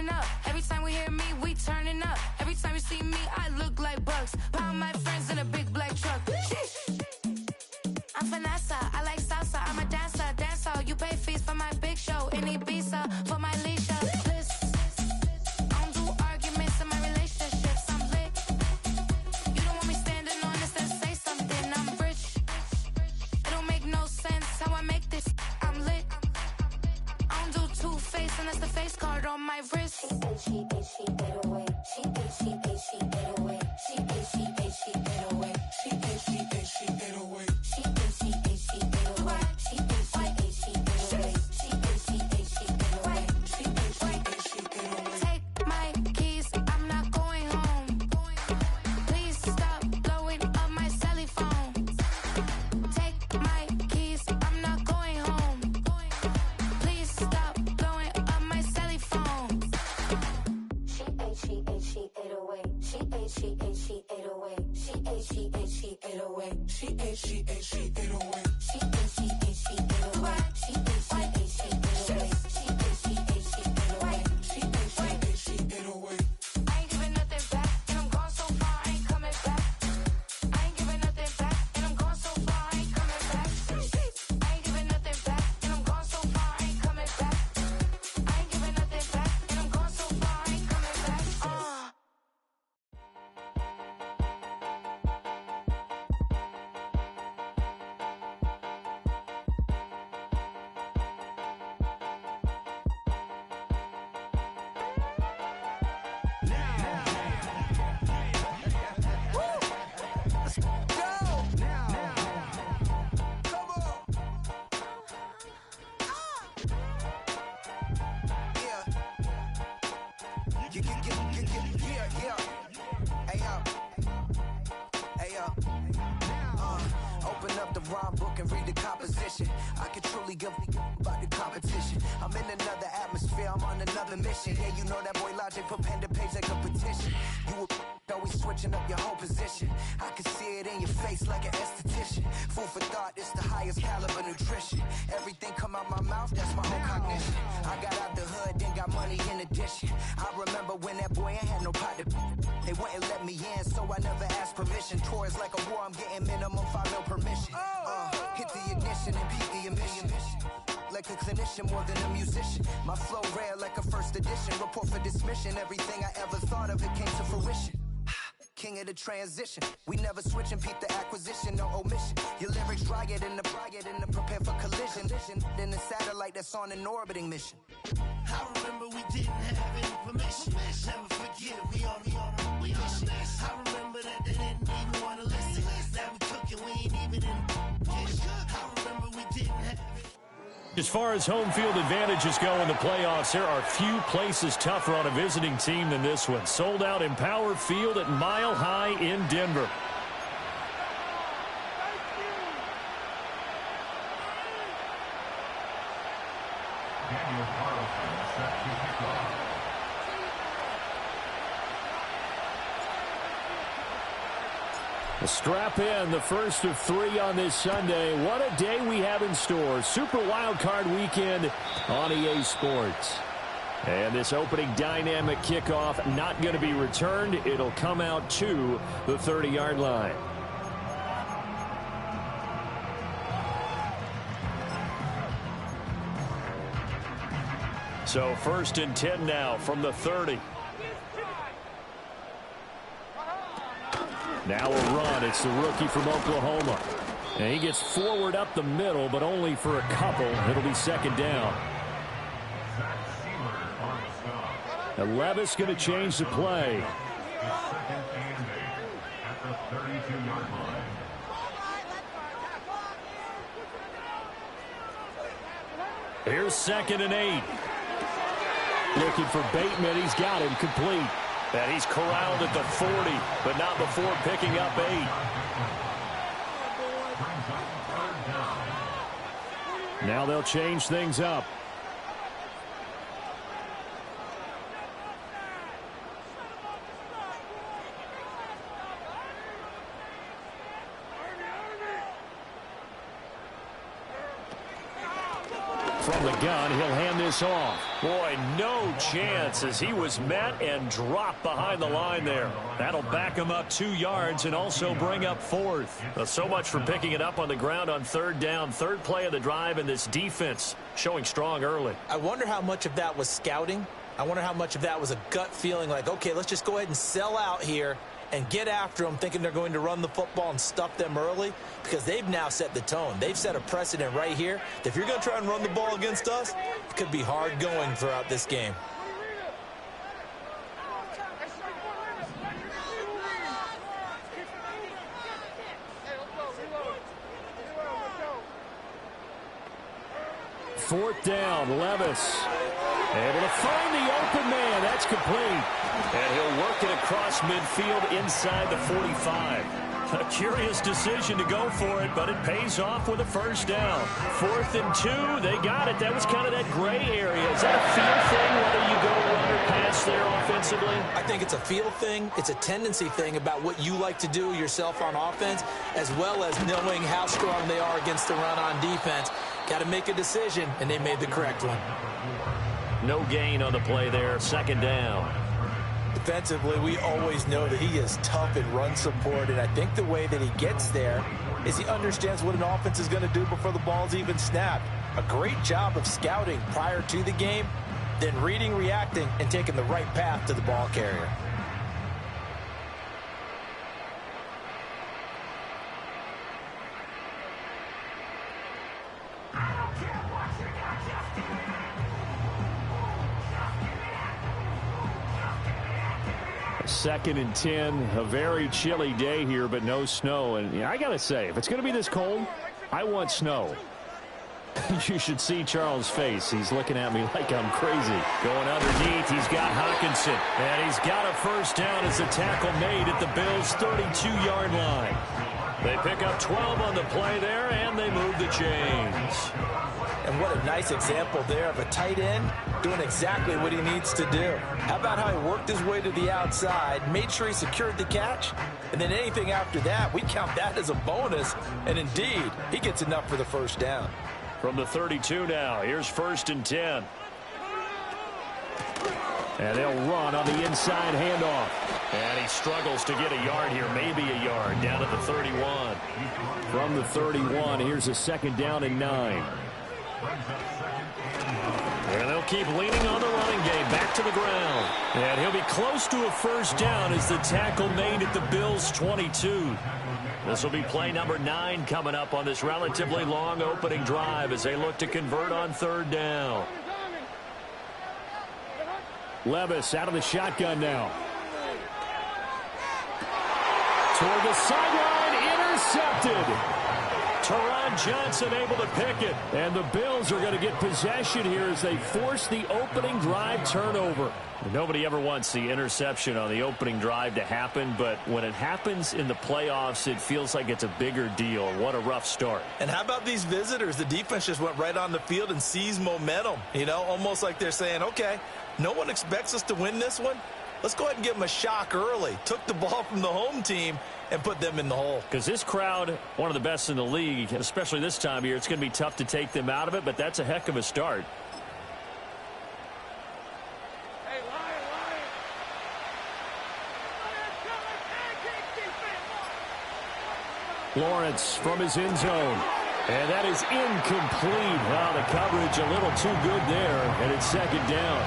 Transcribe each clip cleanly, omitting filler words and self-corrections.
turning up. Every time we hear me, we turning up. Every time you see me, I look like Bugs. Pound my friends in a big black truck. I'm Vanessa, I like salsa. I'm a dancer, dancer. You pay fees for my big show in Ibiza for my leisure. I don't do arguments in my relationships. I'm lit. You don't want me standing on this, then say something. I'm rich. It don't make no sense how I make this. I'm lit. I don't do two-face, and that's the face card on my wrist. She ate, she ate away. She ate, she ate, she ate away. She ate, she ate, she ate away. She ate, she ate, she ate away. She ate, she ate, she ate away. She ate, she ate, she ate away. She ate, she ate, she ate away. She ate, she ate, she ate away. Take my keys, I'm not going home. Please stop blowing up my celly phone. Take my keys, I'm not going home. Please stop blowing up my celly phone. She ate, she ate, she ate away. She ate, she ate, she ate away. She ate, she ate, she ate away. She ate, she ate, she ate away. She ate, she ate, she ate away. She ate, she ate, she ate away. She ate, she ate, she ate away. She ate, she ate, she ate away. I ain't giving nothing back, and I'm gone so far, I ain't coming back. I ain't giving nothing back, and I'm gone so far, I ain't coming back. I ain't giving nothing back, and I'm gone so far, I ain't coming back. I ain't giving nothing back, and I'm gone so far, I ain't coming back. Open up the rhyme book and read the composition. I can truly give about the competition. I'm in another atmosphere, I'm on another mission. Yeah, you know that boy Logic put pen to page like a petition. You always switching up your whole position. I can see it in your face like an esthetician. Food for thought, it's the highest caliber nutrition. Everything come out my mouth, that's my own cognition. I got out the hood, then got money in addition. I remember when that boy ain't had no pot to. They wouldn't let me in, so I never asked permission. Tours like a war, I'm getting minimum 5 mil permission. Hit the ignition and beat the emission. Like a clinician more than a musician. My flow rare like a first edition. Report for dismission. Everything I ever thought of, it came to fruition. King of the transition. We never switch and peep the acquisition, no omission. Your lyrics dry it in the prepare for collision. Then the satellite that's on an orbiting mission. I remember we didn't have any permission. Never forget it, we on a mission. I remember that they didn't even want to listen. Now we cooking, we ain't even in the kitchen. I remember we didn't have it. As far as home field advantages go in the playoffs, there are few places tougher on a visiting team than this one. Sold out Empower Field at Mile High in Denver. We'll strap in the first of 3 on this Sunday. What a day we have in store. Super Wildcard weekend on EA Sports. And this opening dynamic kickoff not going to be returned. It'll come out to the 30-yard line. So 1st and 10 now from the 30. Now a run. It's the rookie from Oklahoma. And he gets forward up the middle, but only for a couple. It'll be 2nd down. And Levis going to change the play. Here's 2nd and 8. Looking for Bateman. He's got him complete. And he's corralled at the 40, but not before picking up 8. Now they'll change things up. From the gun, he'll hand this off. Boy, no chance as he was met and dropped behind the line there. That'll back him up 2 yards and also bring up 4th. Well, so much for picking it up on the ground on 3rd down. 3rd play of the drive, and this defense showing strong early. I wonder how much of that was scouting. I wonder how much of that was a gut feeling like, okay, let's just go ahead and sell out here and get after them, thinking they're going to run the football and stuff them early, because they've now set the tone. They've set a precedent right here that if you're going to try and run the ball against us, it could be hard going throughout this game. Fourth down, Levis. Able to find the open man. That's complete. And he'll work it across midfield inside the 45. A curious decision to go for it, but it pays off with a first down. 4th and 2, they got it. That was kind of that gray area. Is that a feel thing, whether you go run or pass there offensively? I think it's a feel thing. It's a tendency thing about what you like to do yourself on offense, as well as knowing how strong they are against the run on defense. Got to make a decision, and they made the correct one. No gain on the play there. 2nd down. Defensively, we always know that he is tough in run support, and I think the way that he gets there is he understands what an offense is going to do before the ball's even snapped. A great job of scouting prior to the game, then reading, reacting, and taking the right path to the ball carrier. Second and 10, a very chilly day here, but no snow. And yeah, I got to say, if it's going to be this cold, I want snow. You should see Charles' face. He's looking at me like I'm crazy. Going underneath, he's got Hawkinson. And he's got a first down as the tackle made at the Bills' 32-yard line. They pick up 12 on the play there, and they move the chains. And what a nice example there of a tight end doing exactly what he needs to do. How about how he worked his way to the outside, made sure he secured the catch, and then anything after that, we count that as a bonus. And indeed, he gets enough for the first down. From the 32 now, here's 1st and 10. And they'll run on the inside handoff. And he struggles to get a yard here, maybe a yard, down at the 31. From the 31, here's a 2nd down and 9. And they'll keep leaning on the running game, back to the ground. And he'll be close to a first down as the tackle made at the Bills' 22. This will be play number 9 coming up on this relatively long opening drive as they look to convert on 3rd down. Levis out of the shotgun now. Toward the sideline, intercepted. Teron Johnson able to pick it. And the Bills are going to get possession here as they force the opening drive turnover. Nobody ever wants the interception on the opening drive to happen, but when it happens in the playoffs, it feels like it's a bigger deal. What a rough start. And how about these visitors? The defense just went right on the field and seized momentum. You know, almost like they're saying, okay, no one expects us to win this one. Let's go ahead and give them a shock early. Took the ball from the home team and put them in the hole. Because this crowd, one of the best in the league, especially this time of year, it's going to be tough to take them out of it, but that's a heck of a start. Lawrence from his end zone. And that is incomplete. Wow, the coverage a little too good there, and it's 2nd down.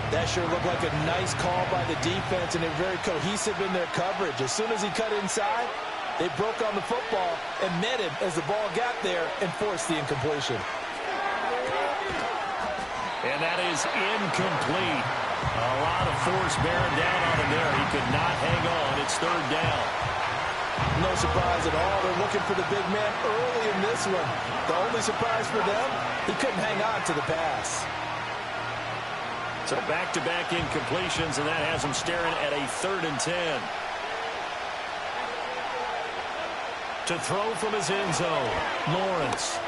That sure looked like a nice call by the defense, and they're very cohesive in their coverage. As soon as he cut inside, they broke on the football and met him as the ball got there and forced the incompletion. And that is incomplete. A lot of force bearing down on him there. He could not hang on. It's 3rd down. No surprise at all. They're looking for the big man early in this one. The only surprise for them, he couldn't hang on to the pass. So back-to-back incompletions, and that has him staring at a 3rd and 10. To throw from his end zone, Lawrence.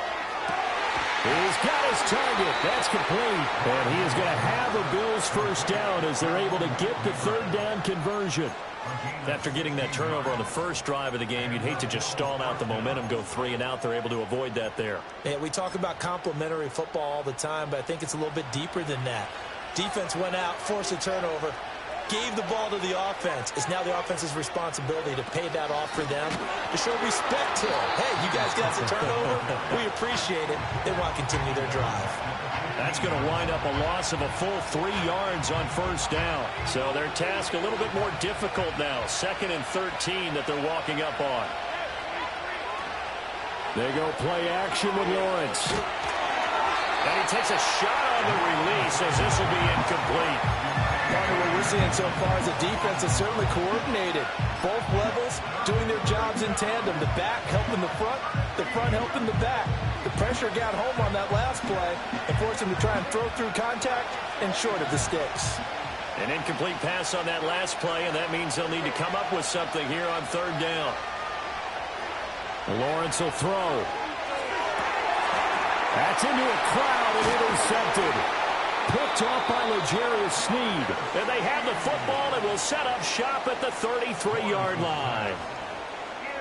He's got his target. That's complete. And he is going to have a Bills first down as they're able to get the 3rd down conversion. After getting that turnover on the first drive of the game, you'd hate to just stall out the momentum, go 3 and out. They're able to avoid that there. Yeah, we talk about complementary football all the time, but I think it's a little bit deeper than that. Defense went out, forced a turnover, gave the ball to the offense. It's now the offense's responsibility to pay that off for them, to show respect to it. Hey, you guys got the turnover. We appreciate it. They want to continue their drive. That's going to wind up a loss of a full 3 yards on first down. So their task a little bit more difficult now. 2nd and 13 that they're walking up on. They go play action with Lawrence. And he takes a shot on the release as this will be incomplete. Part of what we're seeing so far is the defense is certainly coordinated. Both levels doing their jobs in tandem. The back helping the front helping the back. The pressure got home on that last play and forced him to try and throw through contact and short of the sticks. An incomplete pass on that last play, and that means they'll need to come up with something here on 3rd down. Lawrence will throw. That's into a crowd and intercepted. Picked off by L'Jarius Sneed. And they have the football and will set up shop at the 33-yard line.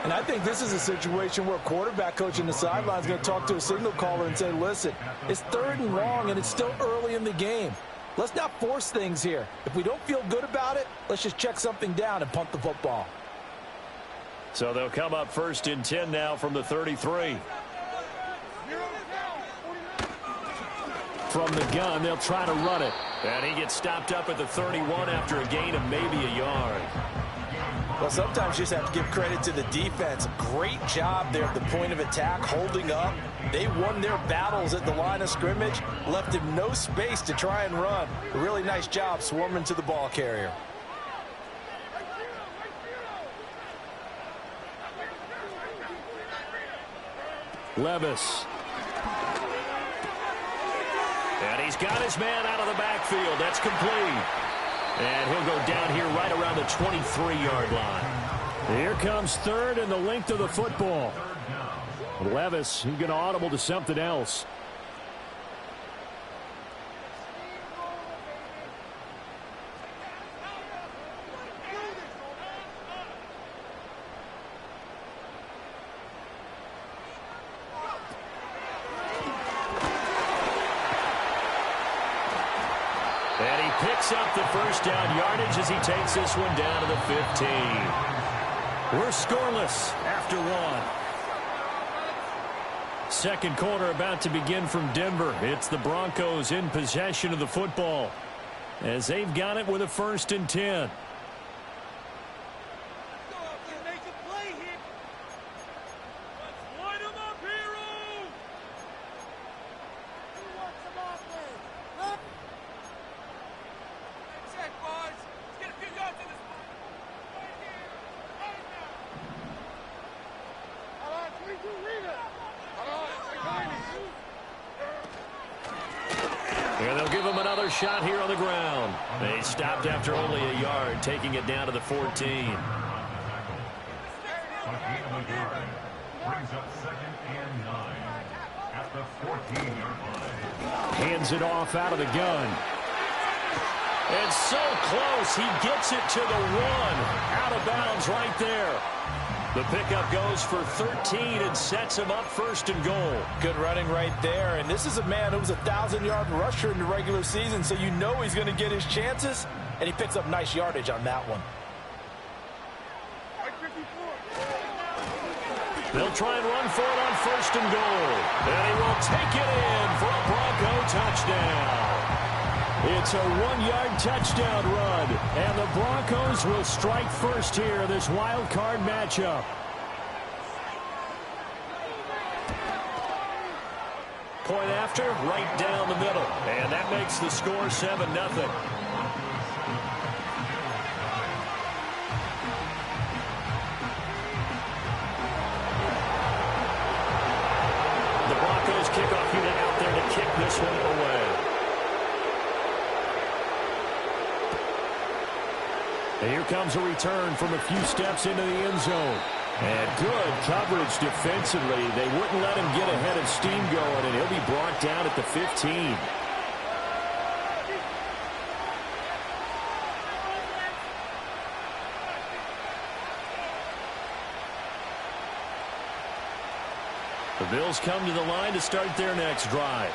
And I think this is a situation where a quarterback coach in the sideline is going to talk to a signal caller and say, listen, it's 3rd and long and it's still early in the game. Let's not force things here. If we don't feel good about it, let's just check something down and punt the football. So they'll come up 1st and 10 now from the 33. From the gun, they'll try to run it. And he gets stopped up at the 31 after a gain of maybe a yard. Well, sometimes you just have to give credit to the defense. Great job there at the point of attack, holding up. They won their battles at the line of scrimmage, left him no space to try and run. A really nice job swarming to the ball carrier. Levis. And he's got his man out of the backfield. That's complete. And he'll go down here right around the 23-yard line. Here comes 3rd and the length of the football. Levis, he's going to audible to something else. And he picks up the first down yardage as he takes this one down to the 15. We're scoreless after 1. Second quarter about to begin from Denver. It's the Broncos in possession of the football as they've got it with a 1st and 10. And they'll give him another shot here on the ground. They stopped after only a yard, taking it down to the 14. Brings up 2nd and 9 at the 14-yard line. Hands it off out of the gun. And so close, he gets it to the 1. Out of bounds right there. The pickup goes for 13 and sets him up 1st and goal. Good running right there. And this is a man who was a 1,000-yard rusher in the regular season, so you know he's going to get his chances, and he picks up nice yardage on that one. They'll try and run for it on 1st and goal. And he will take it in for a Bronco touchdown. It's a 1-yard touchdown run, and the Broncos will strike first here in this wild card matchup. Point after, right down the middle, and that makes the score 7-0. The Broncos kickoff unit out there to kick this one away. And here comes a return from a few steps into the end zone. And good coverage defensively. They wouldn't let him get ahead of steam going, and he'll be brought down at the 15. The Bills come to the line to start their next drive.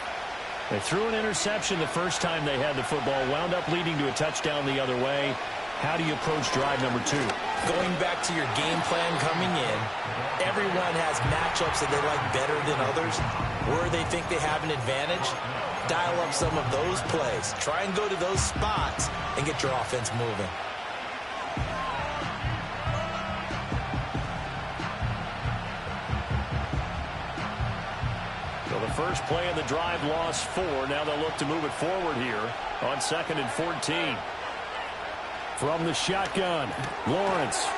They threw an interception the first time they had the football, wound up leading to a touchdown the other way. How do you approach drive number 2? Going back to your game plan coming in, everyone has matchups that they like better than others. Where they think they have an advantage, dial up some of those plays. Try and go to those spots and get your offense moving. So the first play of the drive lost 4. Now they'll look to move it forward here on 2nd and 14. From the shotgun, Lawrence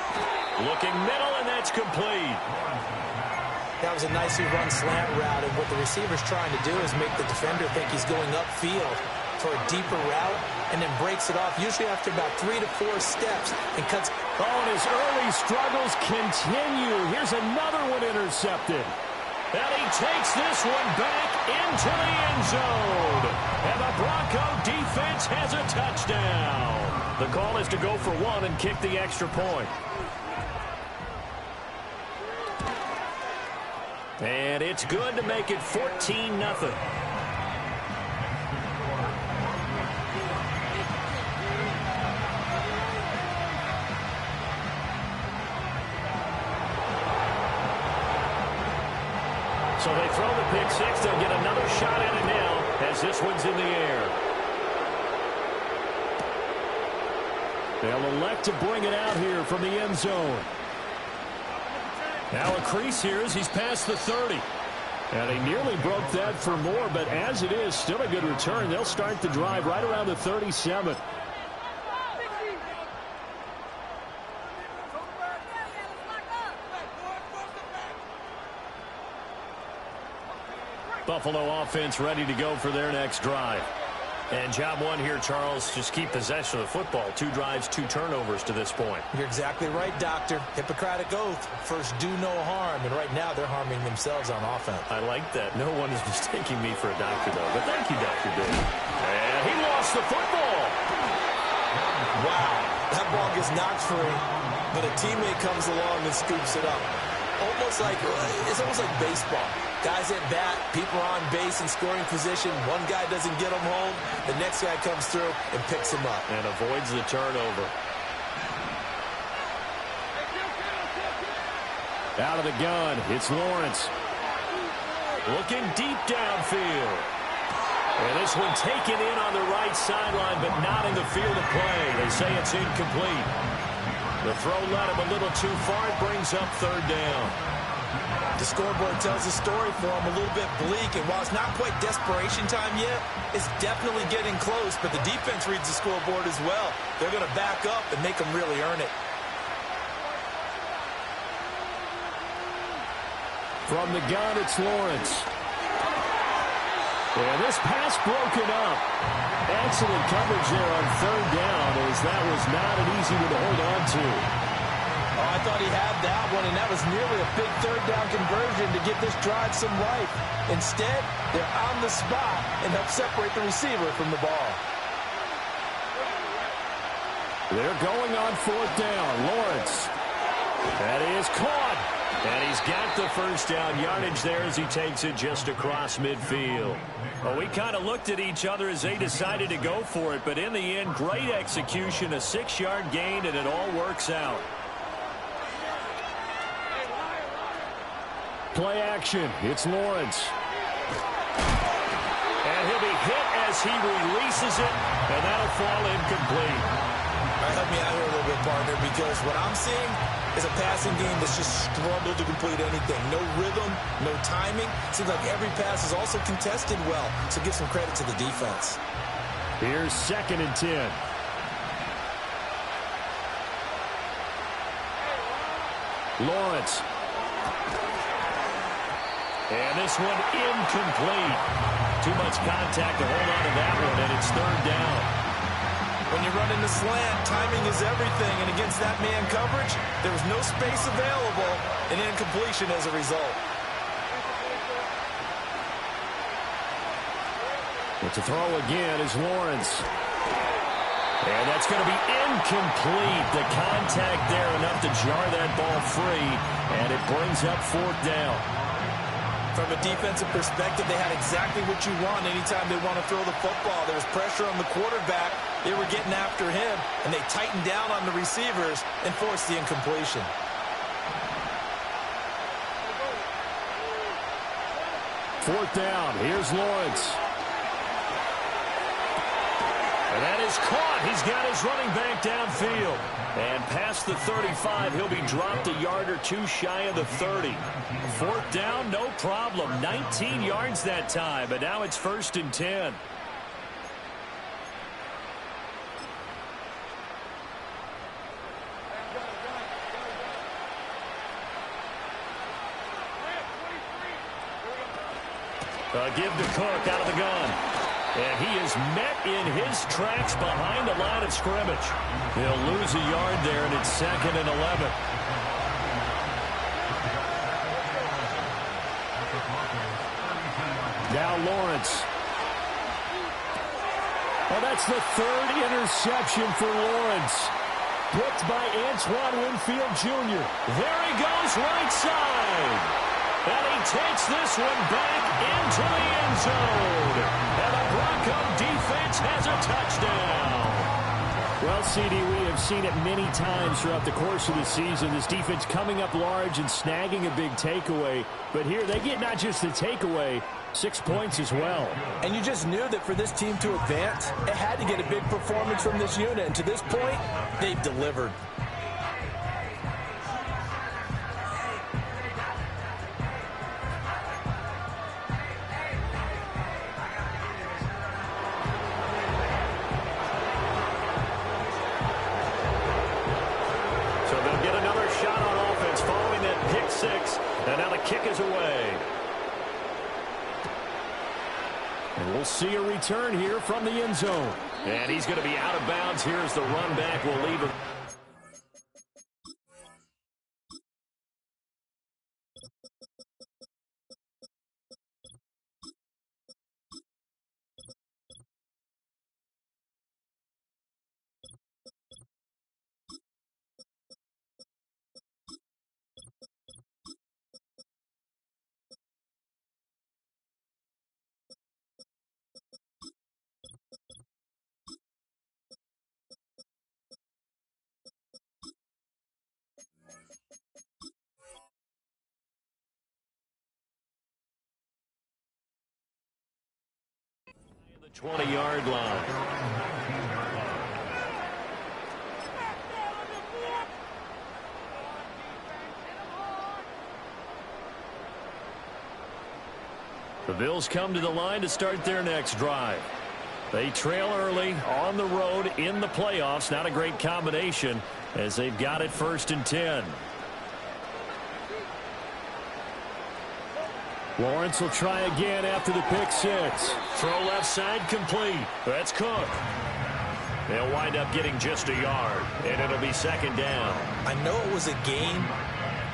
looking middle, and that's complete. That was a nicely run slant route, and what the receiver's trying to do is make the defender think he's going upfield for a deeper route, and then breaks it off, usually after about 3 to 4 steps, and cuts. Oh, and his early struggles continue. Here's another one intercepted. And he takes this one back into the end zone. And the Bronco defense has a touchdown. The call is to go for 1 and kick the extra point. And it's good to make it 14-0. So they throw the pick 6. They'll get another shot at it now as this one's in the air. They'll elect to bring it out here from the end zone. Now a crease here as he's past the 30. And he nearly broke that for more, but as it is, still a good return. They'll start the drive right around the 37. Buffalo offense ready to go for their next drive. And job 1 here, Charles, just keep possession of the football. 2 drives, 2 turnovers to this point. You're exactly right, Doctor. Hippocratic oath. First, do no harm. And right now, they're harming themselves on offense. I like that. No one is mistaking me for a doctor, though. But thank you, Dr. Dave. And he lost the football. Wow. That ball gets knocked free, but a teammate comes along and scoops it up. It's almost like baseball. Guys at bat, people are on base in scoring position. One guy doesn't get him home. The next guy comes through and picks him up. And avoids the turnover. Out of the gun, it's Lawrence. Looking deep downfield. And this one taken in on the right sideline, but not in the field of play. They say it's incomplete. The throw led him a little too far. It brings up 3rd down. The scoreboard tells the story for him, a little bit bleak, and while it's not quite desperation time yet, it's definitely getting close, but the defense reads the scoreboard as well. They're going to back up and make them really earn it. From the gun, it's Lawrence. And this pass broken up. Excellent coverage there on 3rd down, as that was not an easy one to hold on to. Oh, I thought he had that one, and that was nearly a big 3rd down conversion to give this drive some life. Instead, they're on the spot and help separate the receiver from the ball. They're going on 4th down. Lawrence. That is caught. And he's got the first down yardage there as he takes it just across midfield. Well, we kind of looked at each other as they decided to go for it, but in the end, great execution, a 6-yard gain, and it all works out. Play action. It's Lawrence. And he'll be hit as he releases it, and that'll fall incomplete. All right, help me out here a little bit, partner, because what I'm seeing is a passing game that's just struggled to complete anything. No rhythm, no timing. Seems like every pass is also contested well, so give some credit to the defense. Here's 2nd and 10. Lawrence. And this one incomplete. Too much contact to hold on to that one, and it's 3rd down. When you're running the slant, timing is everything, and against that man coverage, there was no space available, and incompletion as a result. But to throw again is Lawrence. And that's going to be incomplete. The contact there enough to jar that ball free, and it brings up 4th down. From a defensive perspective, they had exactly what you want anytime they want to throw the football. There was pressure on the quarterback. They were getting after him, and they tightened down on the receivers and forced the incompletion. Fourth down. Here's Lawrence. And that is caught. He's got his running back downfield. And past the 35, he'll be dropped a yard or two shy of the 30. Fourth down, no problem. 19 yards that time, but now it's 1st and 10. Give to Cook out of the gun. And he is met in his tracks behind the line of scrimmage. He'll lose a yard there, and it's 2nd and 11. Now Lawrence. Well, that's the 3rd interception for Lawrence. Picked by Antoine Winfield Jr. There he goes, right side. And he takes this one back into the end zone. And the Bronco defense has a touchdown. Well, CD, we have seen it many times throughout the course of the season. This defense coming up large and snagging a big takeaway. But here they get not just the takeaway, 6 points as well. And you just knew that for this team to advance, it had to get a big performance from this unit. And to this point, they've delivered. And now the kick is away. And we'll see a return here from the end zone. And he's going to be out of bounds here as the run back will leave him. The 20-yard line. The Bills come to the line to start their next drive. They trail early on the road in the playoffs. Not a great combination as they've got it 1st and 10. Lawrence will try again after the pick six. Throw left side complete. That's Cook. They'll wind up getting just a yard, and it'll be 2nd down. I know it was a gain,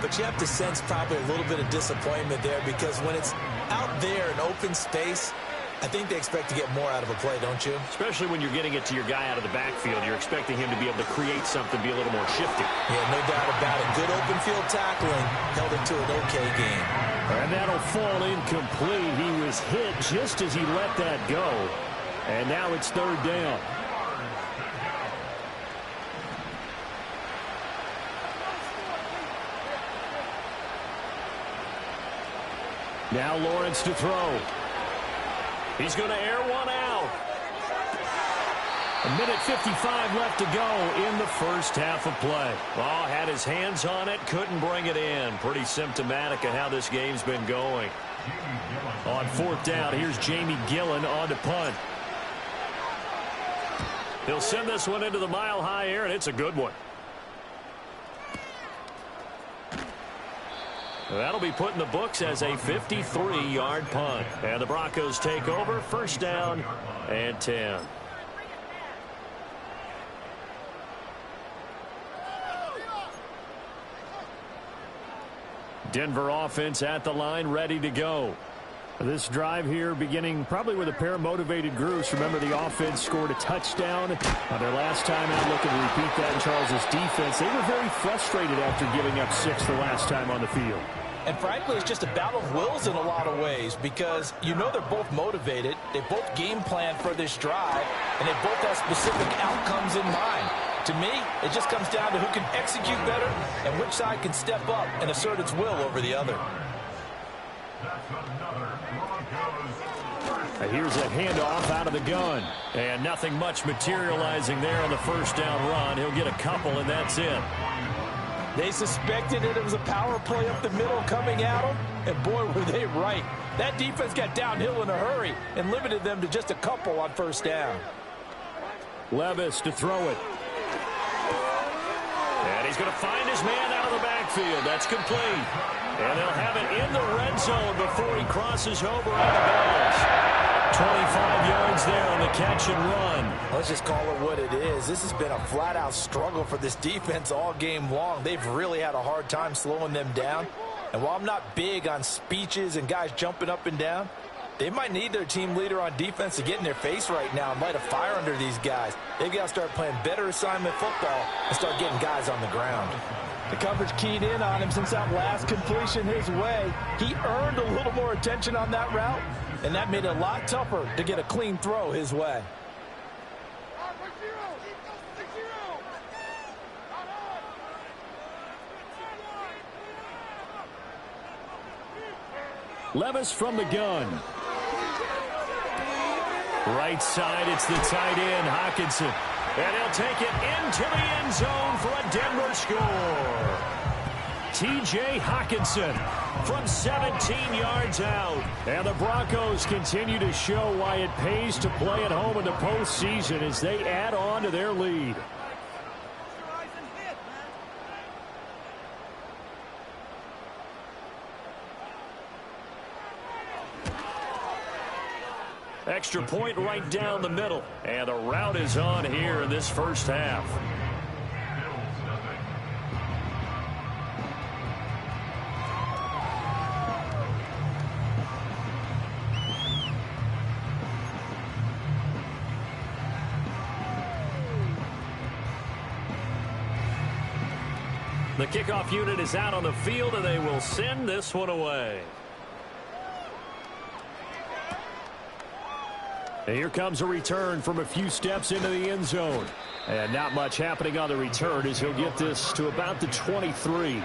but you have to sense probably a little bit of disappointment there because when it's out there in open space, I think they expect to get more out of a play, don't you? Especially when you're getting it to your guy out of the backfield. You're expecting him to be able to create something, be a little more shifty. Yeah, no doubt about it. Good open field tackling held it to an okay game. And that'll fall incomplete. He was hit just as he let that go. And now it's 3rd down. Now Lawrence to throw. He's going to air one out. 1:55 left to go in the first half of play. Oh, had his hands on it, couldn't bring it in. Pretty symptomatic of how this game's been going. On 4th down, here's Jamie Gillen on to punt. He'll send this one into the mile-high air, and it's a good one. That'll be put in the books as a 53-yard punt. And the Broncos take over, 1st down and 10. Denver offense at the line, ready to go. This drive here beginning probably with a pair of motivated groups. Remember, the offense scored a touchdown on their last time out, looking to repeat that in Charles's defense. They were very frustrated after giving up 6 the last time on the field. And frankly, it's just a battle of wills in a lot of ways because you know they're both motivated. They both game plan for this drive, and they both have specific outcomes in mind. To me, it just comes down to who can execute better and which side can step up and assert its will over the other. Here's a handoff out of the gun. And nothing much materializing there on the first down run. He'll get a couple, and that's it. They suspected it was a power play up the middle coming at them, and boy, were they right. That defense got downhill in a hurry and limited them to just a couple on first down. Levis to throw it. And he's going to find his man out of the backfield. That's complete. And they'll have it in the red zone before he crosses over on the balls. 25 yards there on the catch and run. Let's just call it what it is. This has been a flat-out struggle for this defense all game long. They've really had a hard time slowing them down. And while I'm not big on speeches and guys jumping up and down, they might need their team leader on defense to get in their face right now and light a fire under these guys. They've got to start playing better assignment football and start getting guys on the ground. The coverage keyed in on him since that last completion his way. He earned a little more attention on that route, and that made it a lot tougher to get a clean throw his way. Levis from the gun. Right side, it's the tight end, Hockenson. And he'll take it into the end zone for a Denver score. T.J. Hockenson from 17 yards out. And the Broncos continue to show why it pays to play at home in the postseason as they add on to their lead. Extra point right down the middle. And the route is on here in this first half. The kickoff unit is out on the field, and they will send this one away. And here comes a return from a few steps into the end zone. And not much happening on the return as he'll get this to about the 23.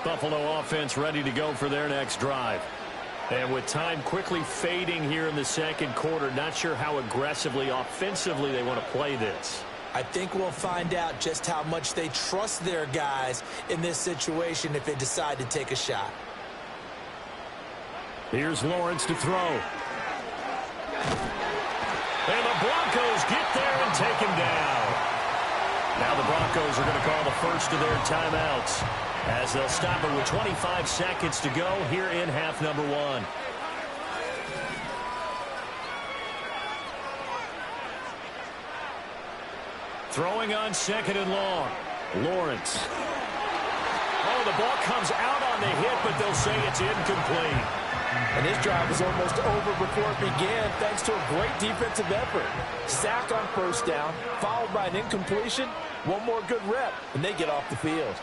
Buffalo offense ready to go for their next drive. And with time quickly fading here in the second quarter, not sure how aggressively, offensively they want to play this. I think we'll find out just how much they trust their guys in this situation if they decide to take a shot. Here's Lawrence to throw. And the Broncos get there and take him down. Now the Broncos are going to call the first of their timeouts as they'll stop it with 25 seconds to go here in half number one. Throwing on second and long. Lawrence. Oh, the ball comes out on the hit, but they'll say it's incomplete. And this drive was almost over before it began thanks to a great defensive effort. Sack on first down, followed by an incompletion. One more good rep, and they get off the field.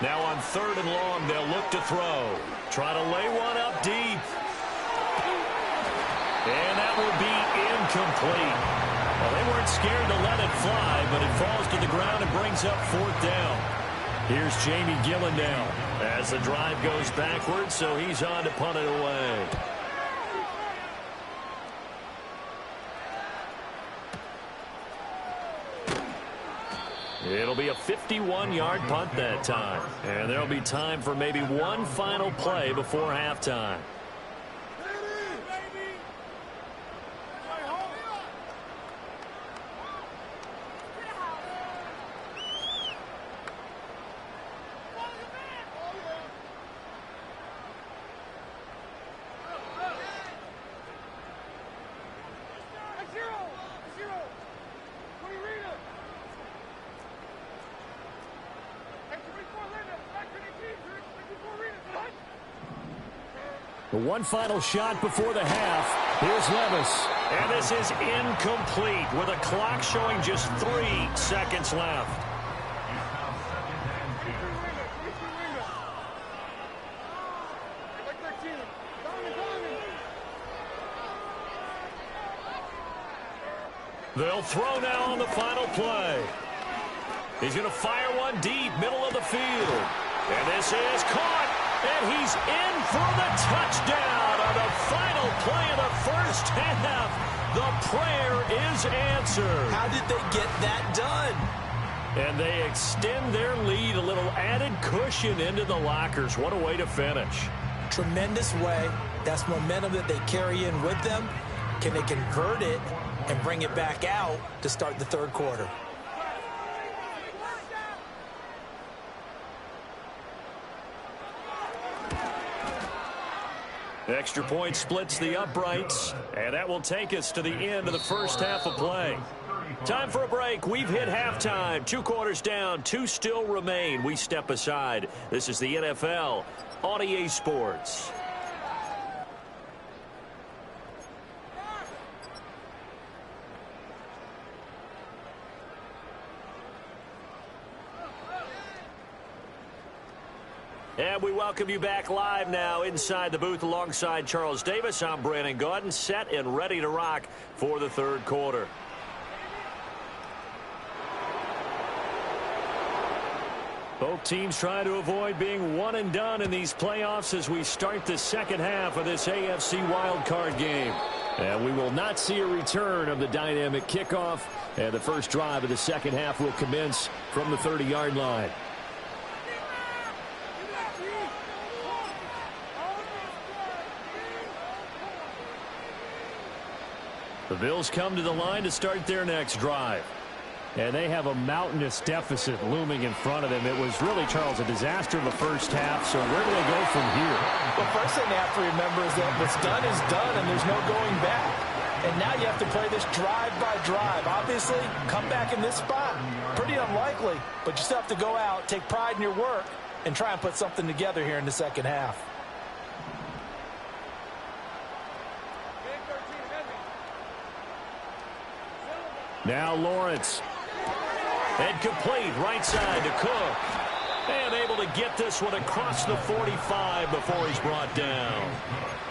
Now on third and long, they'll look to throw. Try to lay one up deep. And that will be incomplete. Well, they weren't scared to let it fly, but it falls to the ground and brings up fourth down. Here's Jamie Gillen now as the drive goes backwards, so he's on to punt it away. It'll be a 51-yard punt that time. And there'll be time for maybe one final play before halftime. One final shot before the half. Here's Levis. And this is incomplete with a clock showing just 3 seconds left. They'll throw now on the final play. He's going to fire one deep, middle of the field. And this is caught, and he's in for the touchdown on the final play of the first half. The prayer is answered. How did they get that done? And they extend their lead, a little added cushion into the lockers. What a way to finish. Tremendous way. That's momentum that they carry in with them. Can they convert it and bring it back out to start the third quarter? Extra point splits the uprights, and that will take us to the end of the first half of play. Time for a break. We've hit halftime. 2 quarters down, 2 still remain. We step aside. This is the NFL on EA Sports. And we welcome you back live now inside the booth alongside Charles Davis. I'm Brandon Gaudin, set and ready to rock for the third quarter. Both teams trying to avoid being one and done in these playoffs as we start the second half of this AFC Wildcard game. And we will not see a return of the dynamic kickoff. And the first drive of the second half will commence from the 30-yard line. The Bills come to the line to start their next drive. And they have a mountainous deficit looming in front of them. It was really, Charles, a disaster of a first half. So where do they go from here? The first thing they have to remember is that what's done is done, and there's no going back. And now you have to play this drive by drive. Obviously, come back in this spot. Pretty unlikely, but you still have to go out, take pride in your work, and try and put something together here in the second half. Now Lawrence. And complete right side to Cook. And able to get this one across the 45 before he's brought down.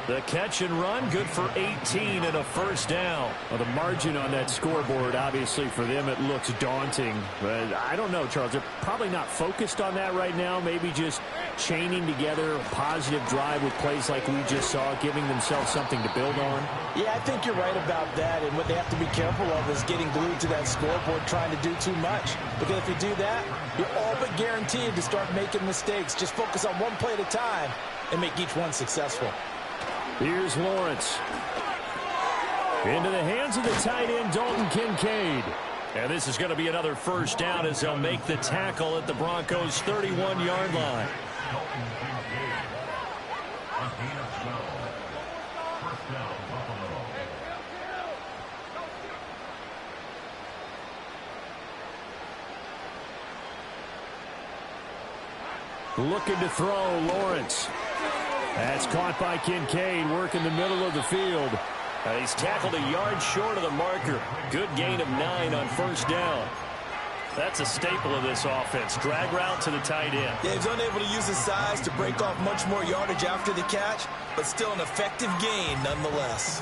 The catch and run, good for 18 and a first down. Well, the margin on that scoreboard, obviously for them, it looks daunting. But I don't know, Charles. They're probably not focused on that right now. Maybe just chaining together a positive drive with plays like we just saw, giving themselves something to build on. Yeah, I think you're right about that. And what they have to be careful of is getting glued to that scoreboard, trying to do too much. Because if you do that, you're all but guaranteed to start making mistakes. Just focus on one play at a time and make each one successful. Here's Lawrence. Into the hands of the tight end, Dalton Kincaid. And this is going to be another first down as they'll make the tackle at the Broncos' 31-yard line. Looking to throw, Lawrence. That's caught by Kincaid, working the middle of the field. And he's tackled a yard short of the marker. Good gain of 9 on first down. That's a staple of this offense. Drag route to the tight end. Yeah, he's unable to use his size to break off much more yardage after the catch, but still an effective gain nonetheless.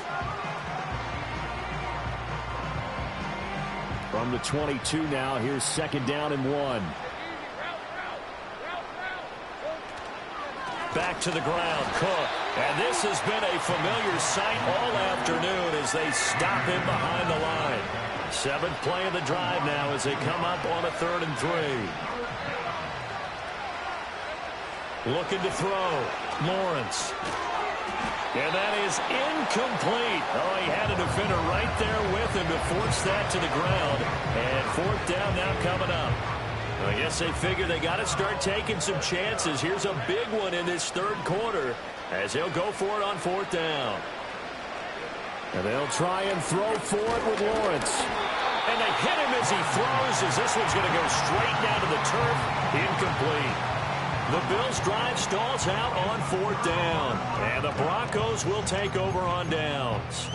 From the 22 now, here's second down and 1. Back to the ground, Cook. And this has been a familiar sight all afternoon as they stop him behind the line. 7th play of the drive now as they come up on a 3rd and 3. Looking to throw. Lawrence. And that is incomplete. Oh, he had a defender right there with him to force that to the ground. And 4th down now coming up. I guess they figure they got to start taking some chances. Here's a big one in this third quarter as they'll go for it on 4th down. And they'll try and throw for it with Lawrence. And they hit him as he throws as this one's going to go straight down to the turf. Incomplete. The Bills' drive stalls out on 4th down. And the Broncos will take over on downs.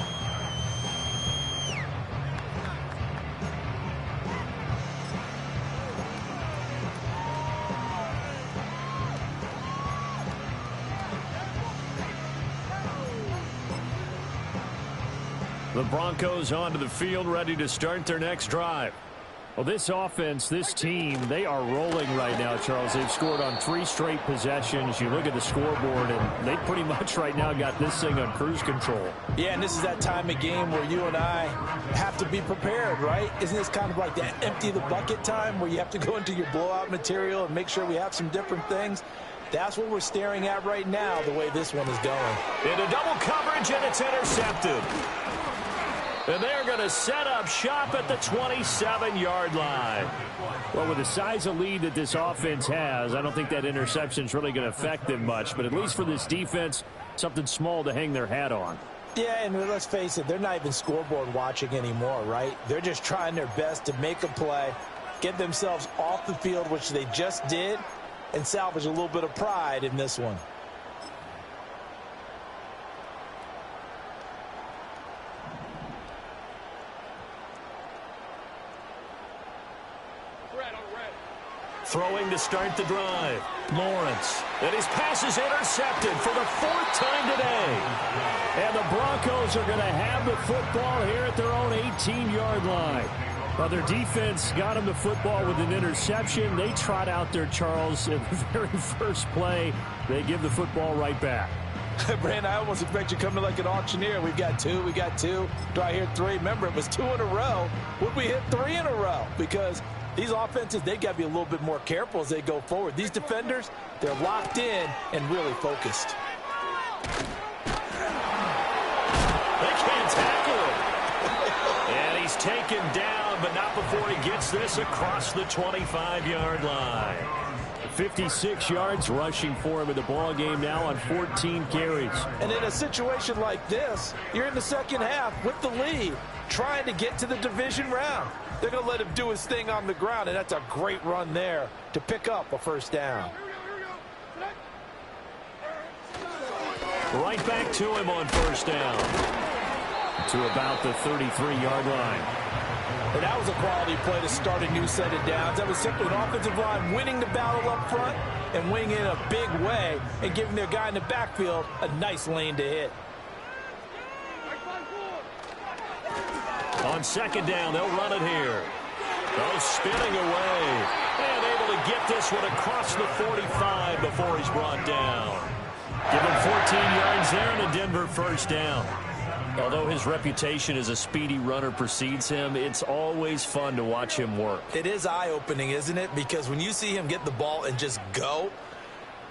The Broncos onto the field, ready to start their next drive. Well, this offense, this team, they are rolling right now, Charles. They've scored on 3 straight possessions. You look at the scoreboard, and they pretty much right now got this thing on cruise control. Yeah, and this is that time of game where you and I have to be prepared, right? Isn't this kind of like that empty the bucket time where you have to go into your blowout material and make sure we have some different things? That's what we're staring at right now, the way this one is going. Into double coverage, and it's intercepted. And they're going to set up shop at the 27-yard line. Well, with the size of lead that this offense has, I don't think that interception is really going to affect them much. But at least for this defense, something small to hang their hat on. Yeah, and let's face it, they're not even scoreboard watching anymore, right? They're just trying their best to make a play, get themselves off the field, which they just did, and salvage a little bit of pride in this one. Throwing to start the drive. Lawrence. And his pass is intercepted for the 4th time today. And the Broncos are going to have the football here at their own 18-yard line. Well, their defense got them the football with an interception. They trot out there, Charles, in the very first play. They give the football right back. Brandon, I almost expect you coming like an auctioneer. We've got 2, we got 2. Do I hear 3? Remember, it was 2 in a row. Would we hit 3 in a row? Because these offenses, they got to be a little bit more careful as they go forward. These defenders, they're locked in and really focused. They can't tackle him. And he's taken down, but not before he gets this across the 25-yard line. 56 yards rushing for him in the ball game now on 14 carries. And in a situation like this, you're in the second half with the lead, trying to get to the division round. They're going to let him do his thing on the ground, and that's a great run there to pick up a first down. Right back to him on first down. To about the 33-yard line. And that was a quality play to start a new set of downs. That was simply an offensive line winning the battle up front and winning in a big way and giving their guy in the backfield a nice lane to hit. On second down, they'll run it here. Oh, spinning away. And able to get this one across the 45 before he's brought down. Give him 14 yards there and a Denver first down. Although his reputation as a speedy runner precedes him, it's always fun to watch him work. It is eye-opening, isn't it? Because when you see him get the ball and just go,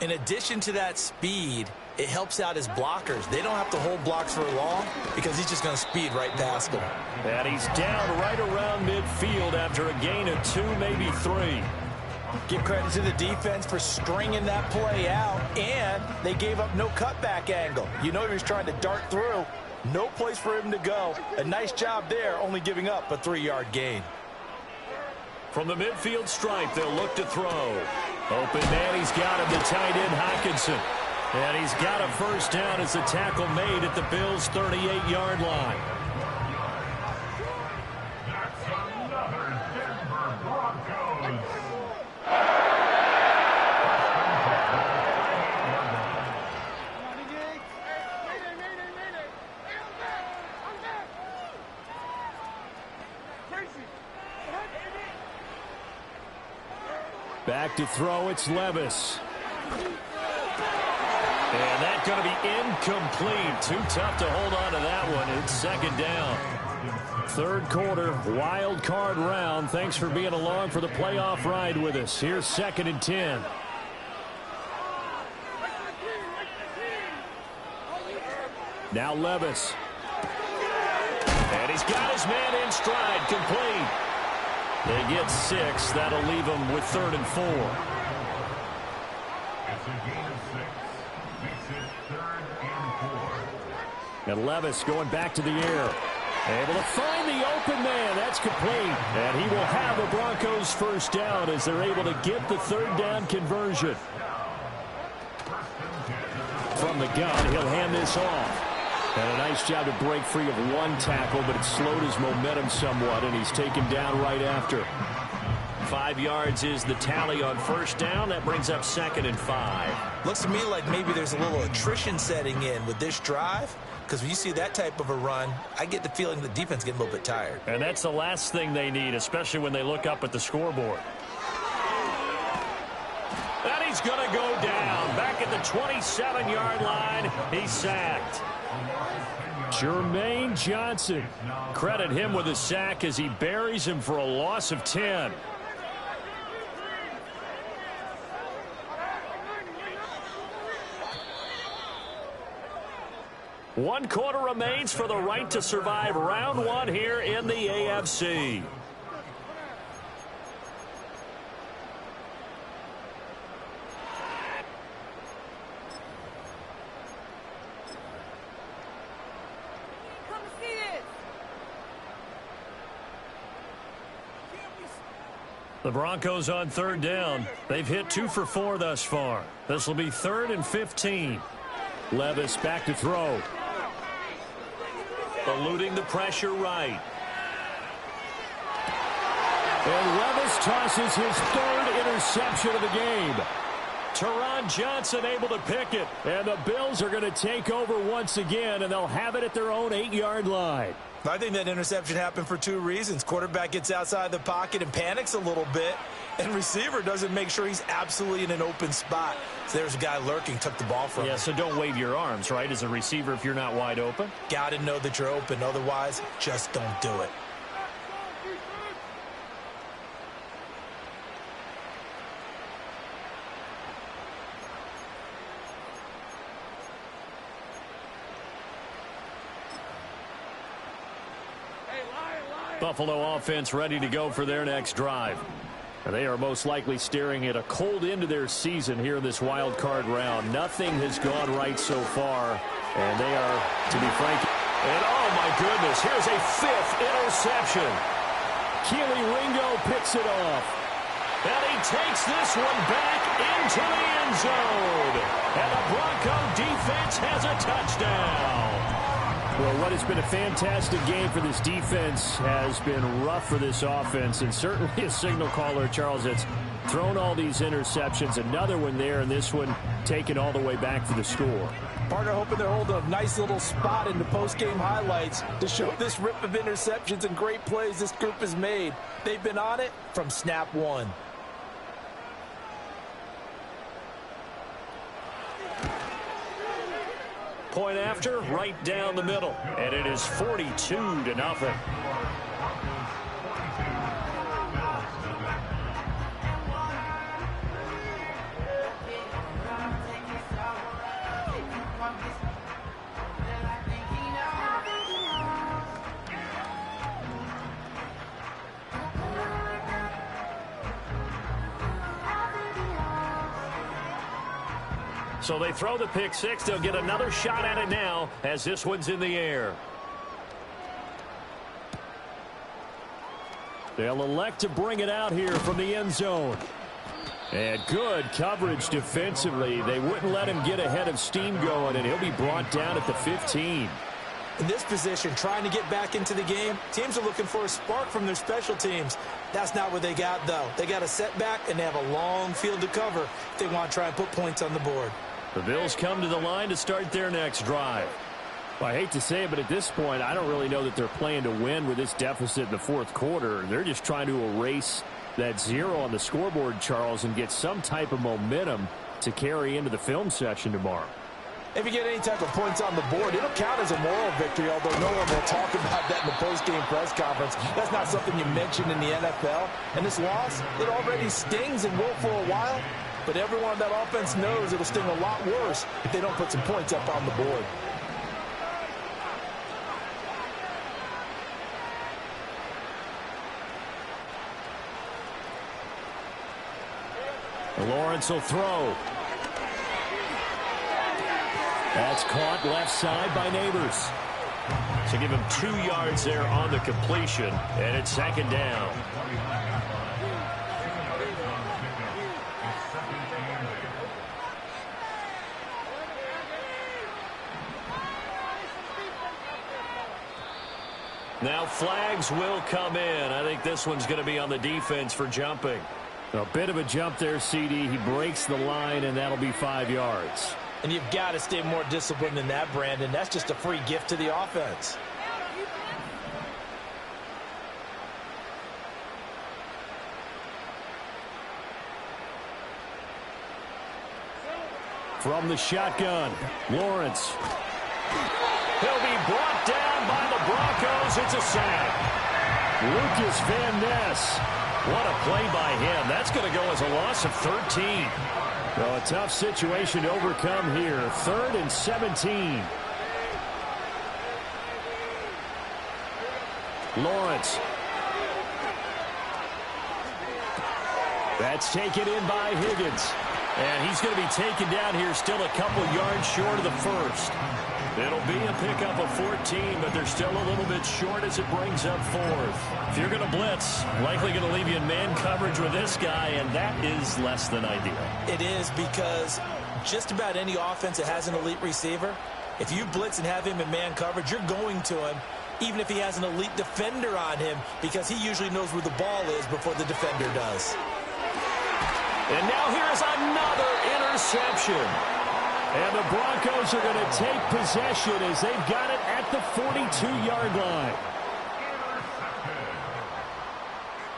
in addition to that speed, it helps out his blockers. They don't have to hold blocks for long because he's just going to speed right past them. And he's down right around midfield after a gain of 2, maybe 3. Give credit to the defense for stringing that play out, and they gave up no cutback angle. You know he was trying to dart through. No place for him to go. A nice job there, only giving up a 3-yard gain. From the midfield stripe, they'll look to throw. Open man, he's got him, the tight end, Hockenson. And he's got a first down as the tackle made at the Bills' 38-yard line. That's another Denver Broncos. Back to throw, it's Levis. And that's going to be incomplete. Too tough to hold on to that one. It's second down. Third quarter, wild card round. Thanks for being along for the playoff ride with us. Here's 2nd and 10. Now Levis. And he's got his man in stride, complete. They get 6. That'll leave them with 3rd and 4. It's a gain of 6. Makes it 3rd and 4. And Levis going back to the air. Able to find the open man. That's complete. And he will have the Broncos first down as they're able to get the 3rd down conversion. From the gun, he'll hand this off. And a nice job to break free of 1 tackle, but it slowed his momentum somewhat, and he's taken down right after. 5 yards is the tally on first down. That brings up 2nd and 5. Looks to me like maybe there's a little attrition setting in with this drive. because when you see that type of a run, I get the feeling the defense getting a little bit tired. And that's the last thing they need, especially when they look up at the scoreboard. And he's going to go down. Back at the 27-yard line, he's sacked. Jermaine Johnson. Credit him with a sack as he buries him for a loss of 10. One quarter remains for the right to survive round one here in the AFC. The Broncos on third down. They've hit 2 for 4 thus far. This will be 3rd and 15. Levis back to throw. Eluding the pressure right. And Levis tosses his 3rd interception of the game. Teron Johnson able to pick it. And the Bills are going to take over once again, and they'll have it at their own 8-yard line. I think that interception happened for 2 reasons. Quarterback gets outside the pocket and panics a little bit, and receiver doesn't make sure he's absolutely in an open spot. So there's a guy lurking, took the ball from him. Yeah, so don't wave your arms, right, as a receiver if you're not wide open. Got to know that you're open. Otherwise, just don't do it. Buffalo offense ready to go for their next drive. And they are most likely staring at a cold end to their season here in this wild card round. Nothing has gone right so far, and they are, to be frank, and oh my goodness, here's a 5th interception. Keely Ringo picks it off, and he takes this one back into the end zone, and the Bronco defense has a touchdown. Well, what has been a fantastic game for this defense has been rough for this offense, and certainly a signal caller, Charles, that's thrown all these interceptions. Another one there, and this one taken all the way back for the score. Partner hoping they're holding a nice little spot in the post-game highlights to show this rip of interceptions and great plays this group has made. They've been on it from snap one. Point after, right down the middle, and it is 42-0. So they throw the pick six. They'll get another shot at it now as this one's in the air. They'll elect to bring it out here from the end zone. And good coverage defensively. They wouldn't let him get ahead of steam going, and he'll be brought down at the 15. In this position, trying to get back into the game, teams are looking for a spark from their special teams. That's not what they got, though. They got a setback, and they have a long field to cover if they want to try and put points on the board. The Bills come to the line to start their next drive. Well, I hate to say it, but at this point, I don't really know that they're playing to win with this deficit in the fourth quarter. They're just trying to erase that 0 on the scoreboard, Charles, and get some type of momentum to carry into the film session tomorrow. If you get any type of points on the board, it'll count as a moral victory, although no one will talk about that in the post-game press conference. That's not something you mention in the NFL. And this loss, it already stings and will for a while. But everyone on that offense knows it'll sting a lot worse if they don't put some points up on the board. Lawrence will throw. That's caught left side by Neighbors. So give him 2 yards there on the completion, and it's second down. Now flags will come in. I think this one's going to be on the defense for jumping. A bit of a jump there, CD. He breaks the line, and that'll be 5 yards. And you've got to stay more disciplined than that, Brandon. That's just a free gift to the offense. From the shotgun, Lawrence. He'll be brought down by the Broncos. It's a sack. Lucas Van Ness. What a play by him. That's going to go as a loss of 13. Well, a tough situation to overcome here. 3rd and 17. Lawrence. That's taken in by Higgins. And he's going to be taken down here still a couple yards short of the first. It'll be a pickup of 14, but they're still a little bit short as it brings up 4th. If you're going to blitz, likely going to leave you in man coverage with this guy, and that is less than ideal. It is, because just about any offense that has an elite receiver, if you blitz and have him in man coverage, you're going to him, even if he has an elite defender on him, because he usually knows where the ball is before the defender does. And now here's another interception. And the Broncos are going to take possession as they've got it at the 42-yard line.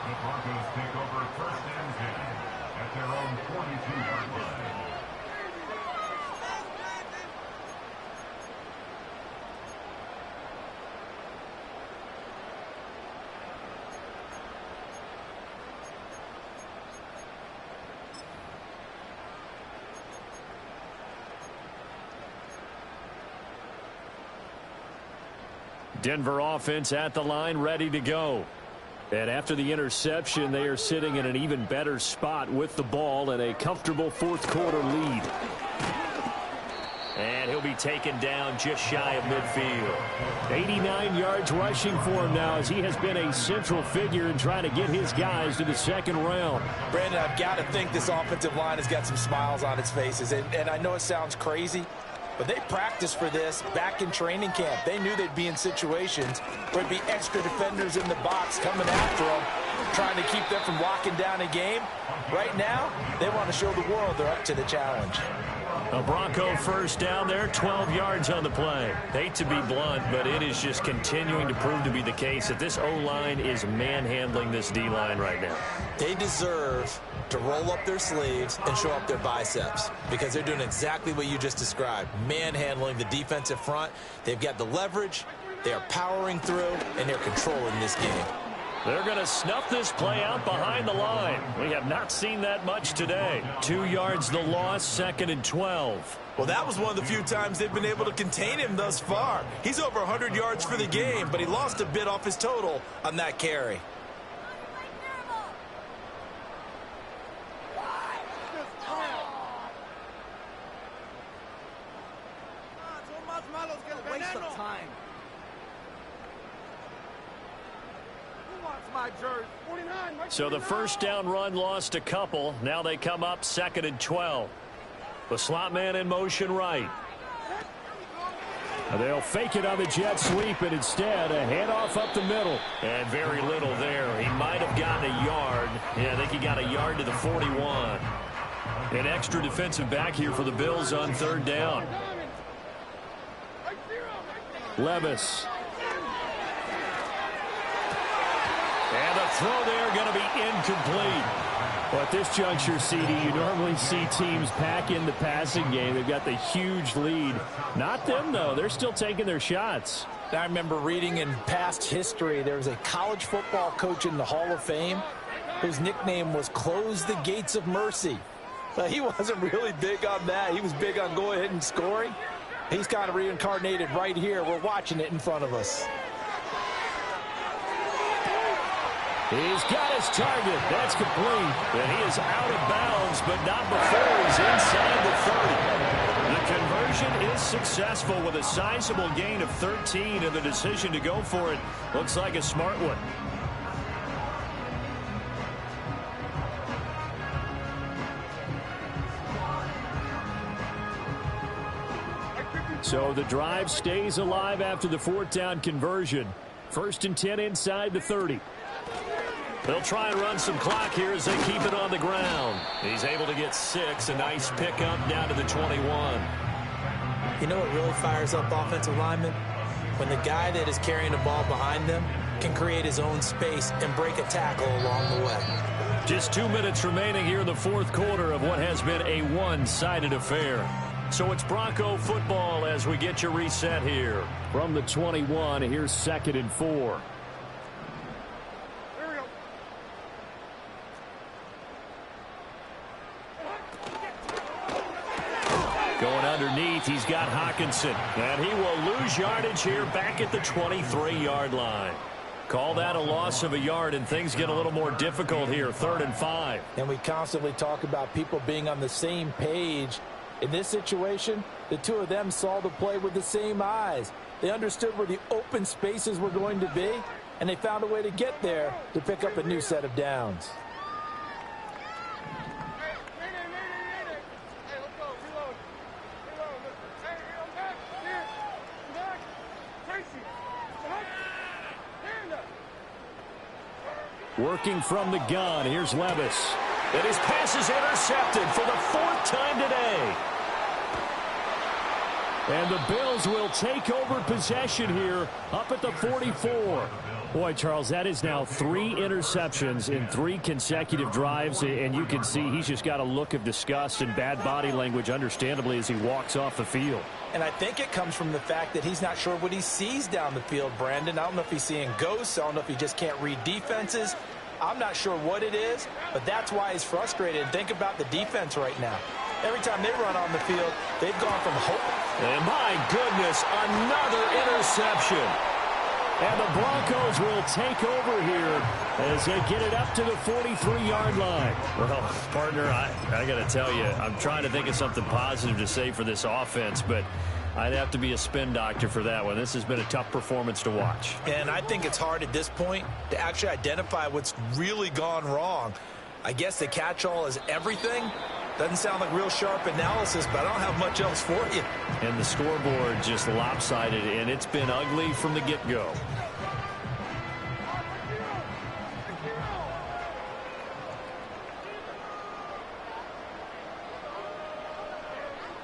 The Broncos take over 1st and 10 at their own 42-yard line. Denver offense at the line, ready to go. And after the interception, they are sitting in an even better spot with the ball and a comfortable 4th quarter lead. And he'll be taken down just shy of midfield. 89 yards rushing for him now, as he has been a central figure in trying to get his guys to the 2nd round. Brandon, I've got to think this offensive line has got some smiles on its faces. And I know it sounds crazy, but they practiced for this back in training camp. They knew they'd be in situations where there'd be extra defenders in the box coming after them, trying to keep them from locking down a game. Right now, they want to show the world they're up to the challenge. A Bronco first down there, 12 yards on the play. Hate to be blunt, but it is just continuing to prove to be the case that this O-line is manhandling this D-line right now. They deserve to roll up their sleeves and show up their biceps, because they're doing exactly what you just described, manhandling the defensive front. They've got the leverage, they are powering through, and they're controlling this game. They're going to snuff this play out behind the line. We have not seen that much today. 2 yards the loss, 2nd and 12. Well, that was one of the few times they've been able to contain him thus far. He's over 100 yards for the game, but he lost a bit off his total on that carry. Waste of time. So the first down run lost a couple. Now they come up 2nd and 12. The slot man in motion right. They'll fake it on the jet sweep, and instead a handoff up the middle. And very little there. He might have gotten a yard. Yeah, I think he got a yard to the 41. An extra defensive back here for the Bills on 3rd down. Levis. And the throw there going to be incomplete. Well, at this juncture, CD, you normally see teams pack in the passing game. They've got the huge lead. Not them, though. They're still taking their shots. I remember reading in past history, there was a college football coach in the Hall of Fame whose nickname was Close the Gates of Mercy. He wasn't really big on that. He was big on go ahead and scoring. He's kind of reincarnated right here. We're watching it in front of us. He's got his target. That's complete. And he is out of bounds, but not before he's inside the 30. The conversion is successful with a sizable gain of 13, and the decision to go for it looks like a smart one. So the drive stays alive after the 4th down conversion. 1st and 10 inside the 30. They'll try and run some clock here as they keep it on the ground. He's able to get 6. A nice pickup down to the 21. You know what really fires up offensive linemen? When the guy that is carrying the ball behind them can create his own space and break a tackle along the way. Just 2 minutes remaining here in the fourth quarter of what has been a one-sided affair. So it's Bronco football as we get you reset here. From the 21, here's 2nd and 4. Going underneath, he's got Hawkinson. And he will lose yardage here back at the 23-yard line. Call that a loss of a yard, and things get a little more difficult here, 3rd and 5. And we constantly talk about people being on the same page. In this situation, the two of them saw the play with the same eyes. They understood where the open spaces were going to be, and they found a way to get there to pick up a new set of downs. Working from the gun, here's Levis. And his pass is intercepted for the 4th time today. And the Bills will take over possession here up at the 44. Boy, Charles, that is now 3 interceptions in 3 consecutive drives, and you can see he's just got a look of disgust and bad body language, understandably, as he walks off the field. And I think it comes from the fact that he's not sure what he sees down the field, Brandon. I don't know if he's seeing ghosts. I don't know if he just can't read defenses. I'm not sure what it is, but that's why he's frustrated. Think about the defense right now. Every time they run on the field, they've gone from hope. And my goodness, another interception. And the Broncos will take over here as they get it up to the 43-yard line. Well, partner, I got to tell you, I'm trying to think of something positive to say for this offense, but I'd have to be a spin doctor for that one. This has been a tough performance to watch. And I think it's hard at this point to actually identify what's really gone wrong. I guess the catch-all is everything. Doesn't sound like real sharp analysis, but I don't have much else for you. And the scoreboard just lopsided, and it's been ugly from the get-go.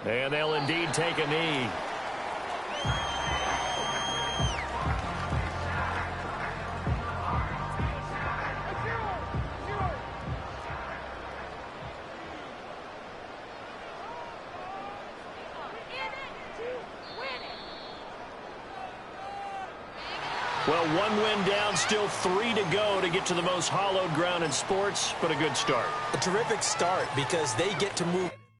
And they'll indeed take a knee. Well, 1 win down, still 3 to go to get to the most hallowed ground in sports, but a good start. A terrific start because they get to move